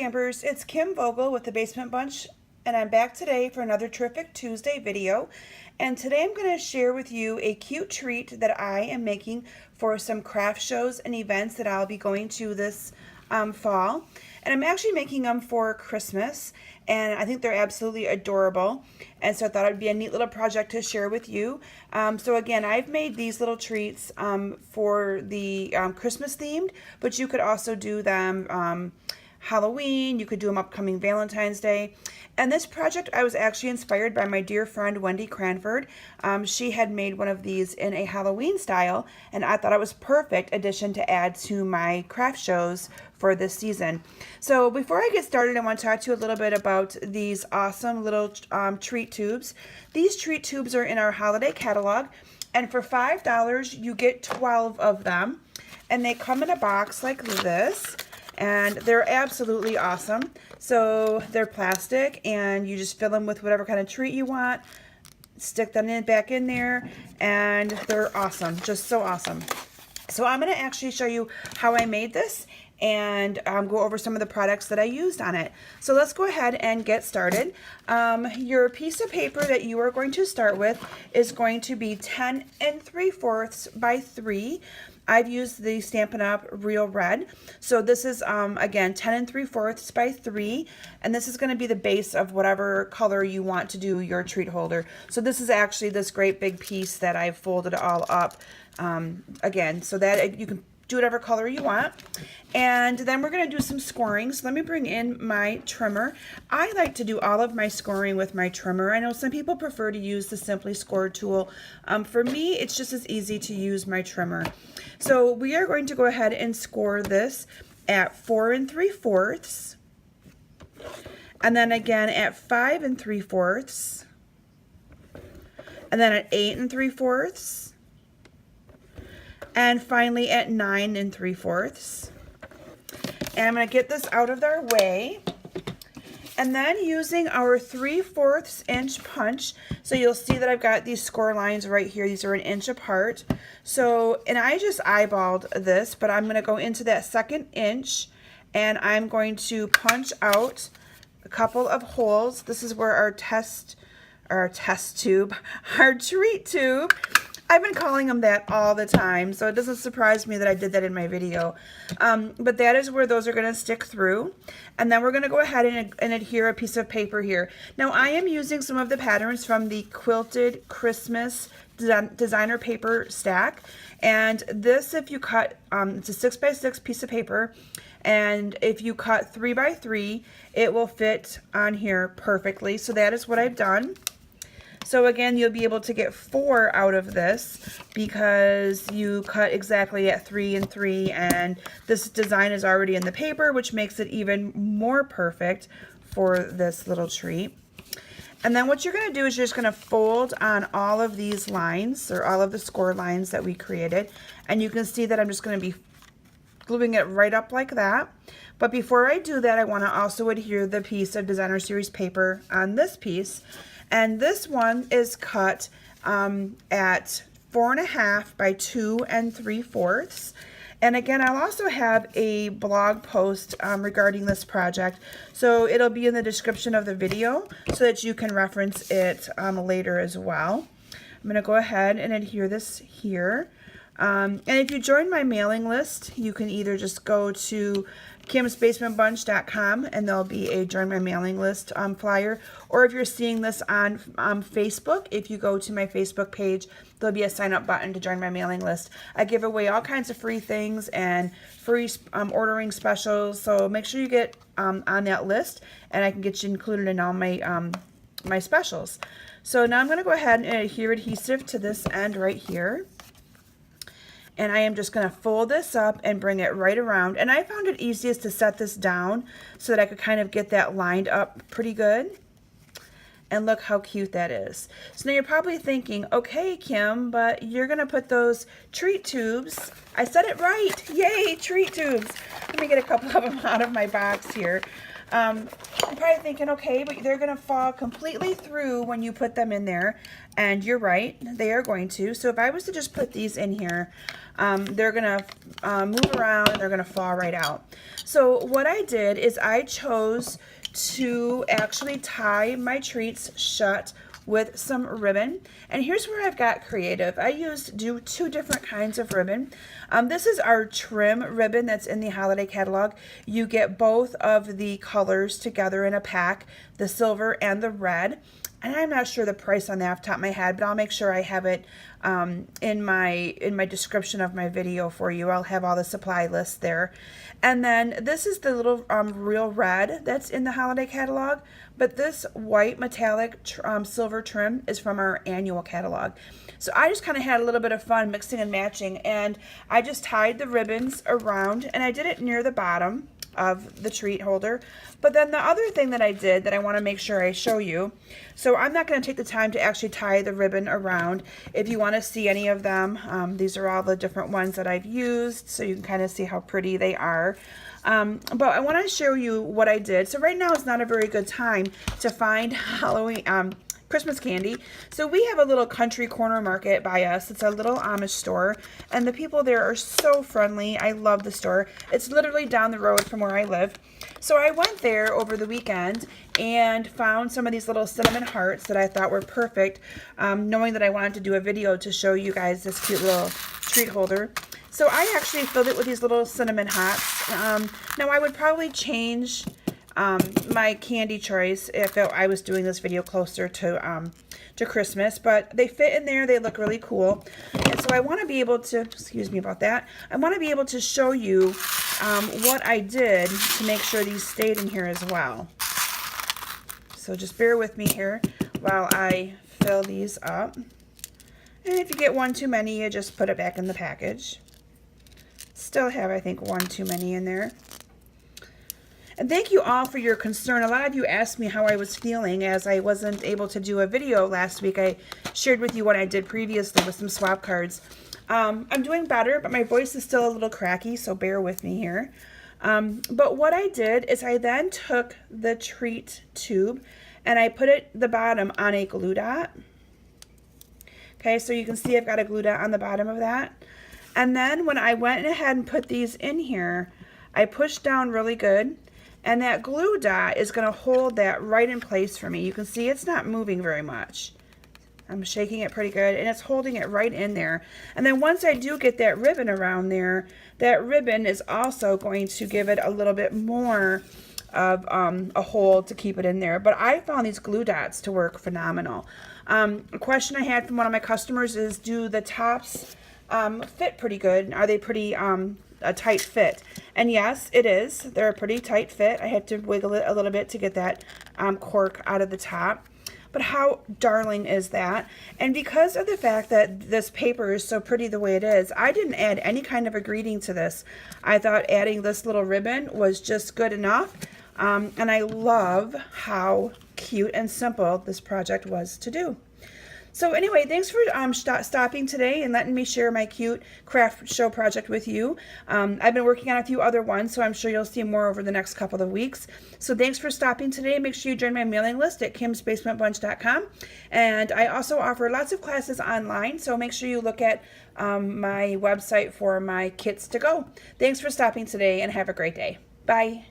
Stampers, it's Kim Vogel with the Basement Bunch, and I'm back today for another terrific Tuesday video. And today I'm going to share with you a cute treat that I am making for some craft shows and events that I'll be going to this fall. And I'm actually making them for Christmas, and I think they're absolutely adorable. And so I thought it'd be a neat little project to share with you. So again, I've made these little treats for the Christmas themed, but you could also do them Halloween, you could do them upcoming Valentine's Day. And this project I was actually inspired by my dear friend Wendy Cranford. She had made one of these in a Halloween style, and I thought it was perfect addition to add to my craft shows for this season. So before I get started, I want to talk to you a little bit about these awesome little treat tubes. These treat tubes are in our holiday catalog, and for $5 you get 12 of them, and they come in a box like this. And they're absolutely awesome. So they're plastic, and you just fill them with whatever kind of treat you want, stick them back in there, and they're awesome, just so awesome. So I'm going to actually show you how I made this and go over some of the products that I used on it. So let's go ahead and get started. Your piece of paper that you are going to start with is going to be 10 3/4 by 3. I've used the Stampin' Up Real Red. So this is, again, 10 3/4 by 3. And this is going to be the base of whatever color you want to do your treat holder. So this is actually this great big piece that I've folded all up, again, so that you can do whatever color you want. And then we're going to do some scoring. So let me bring in my trimmer. I like to do all of my scoring with my trimmer. I know some people prefer to use the Simply Score tool. For me, it's just as easy to use my trimmer. So we are going to go ahead and score this at 4 3/4, and then again at 5 3/4, and then at 8 3/4, and finally at 9 3/4. And I'm going to get this out of our way. And then using our 3/4 inch punch, so you'll see that I've got these score lines right here. These are an inch apart. So, and I just eyeballed this, but I'm going to go into that second inch, and I'm going to punch out a couple of holes. This is where our treat tube. I've been calling them that all the time, so it doesn't surprise me that I did that in my video. But that is where those are going to stick through. And then we're going to go ahead and adhere a piece of paper here. Now I am using some of the patterns from the Quilted Christmas designer paper stack. And this, if you cut, it's a 6 by 6 piece of paper. And if you cut 3 by 3, it will fit on here perfectly. So that is what I've done. So again, you'll be able to get 4 out of this because you cut exactly at 3 3, and this design is already in the paper, which makes it even more perfect for this little treat. And then what you're going to do is you're just going to fold on all of these lines, or all of the score lines that we created, and you can see that I'm just going to be gluing it right up like that. But before I do that, I want to also adhere the piece of Designer Series paper on this piece. And this one is cut at 4 1/2 by 2 3/4. And again, I'll also have a blog post regarding this project. So it'll be in the description of the video so that you can reference it later as well. I'm going to go ahead and adhere this here. And if you join my mailing list, you can either just go to kimsbasementbunch.com, and there'll be a join my mailing list flyer, or if you're seeing this on Facebook, if you go to my Facebook page, there'll be a sign up button to join my mailing list. I give away all kinds of free things and free ordering specials, so make sure you get on that list, and I can get you included in all my my specials. So now I'm going to go ahead and adhere adhesive to this end right here. And I am just going to fold this up and bring it right around. And I found it easiest to set this down so that I could kind of get that lined up pretty good. And look how cute that is. So now you're probably thinking, okay, Kim, but you're going to put those treat tubes. I said it right. Yay, treat tubes. Let me get a couple of them out of my box here. You're probably thinking, okay, but they're going to fall completely through when you put them in there. And you're right, they are going to. So if I was to just put these in here, they're going to move around and they're going to fall right out. So what I did is I chose to actually tie my treats shut with some ribbon. And here's where I've got creative. I used two different kinds of ribbon. This is our trim ribbon that's in the holiday catalog. You get both of the colors together in a pack, the silver and the red. And I'm not sure the price on that off the top of my head, but I'll make sure I have it in my description of my video for you. I'll have all the supply lists there. And then this is the little real red that's in the holiday catalog, but this white metallic silver trim is from our annual catalog. So I just kind of had a little bit of fun mixing and matching, and I just tied the ribbons around, and I did it near the bottom of the treat holder. But then the other thing that I did that I want to make sure I show you, so I'm not going to take the time to actually tie the ribbon around. If you want to see any of them, these are all the different ones that I've used, so you can kind of see how pretty they are. But I want to show you what I did. So right now is not a very good time to find Halloween Christmas candy. So we have a little country corner market by us. It's a little Amish store, and the people there are so friendly. I love the store. It's literally down the road from where I live. So I went there over the weekend and found some of these little cinnamon hearts that I thought were perfect, knowing that I wanted to do a video to show you guys this cute little treat holder. So I actually filled it with these little cinnamon hearts. Now I would probably change my candy choice if I was doing this video closer to Christmas, but they fit in there. They look really cool, and so I want to be able to, excuse me about that, I want to be able to show you what I did to make sure these stayed in here as well. So just bear with me here while I fill these up, and if you get one too many, you just put it back in the package. Still have, I think, one too many in there. And thank you all for your concern. A lot of you asked me how I was feeling as I wasn't able to do a video last week. I shared with you what I did previously with some swap cards. I'm doing better, but my voice is still a little cracky, so bear with me here. But what I did is I then took the treat tube and I put the bottom on a glue dot. Okay, so you can see I've got a glue dot on the bottom of that. And then when I went ahead and put these in here, I pushed down really good. And that glue dot is going to hold that right in place for me. You can see it's not moving very much. I'm shaking it pretty good, and it's holding it right in there. And then once I do get that ribbon around there, that ribbon is also going to give it a little bit more of a hold to keep it in there. But I found these glue dots to work phenomenal. A question I had from one of my customers is, do the tops fit pretty good? Are they pretty a tight fit? And yes, it is. They're a pretty tight fit. I had to wiggle it a little bit to get that cork out of the top. But how darling is that? And because of the fact that this paper is so pretty the way it is, I didn't add any kind of a greeting to this. I thought adding this little ribbon was just good enough. And I love how cute and simple this project was to do. So anyway, thanks for stopping today and letting me share my cute craft show project with you. I've been working on a few other ones, so I'm sure you'll see more over the next couple of weeks. So thanks for stopping today. Make sure you join my mailing list at kimsbasementbunch.com. And I also offer lots of classes online, so make sure you look at my website for my kits to go. Thanks for stopping today and have a great day. Bye.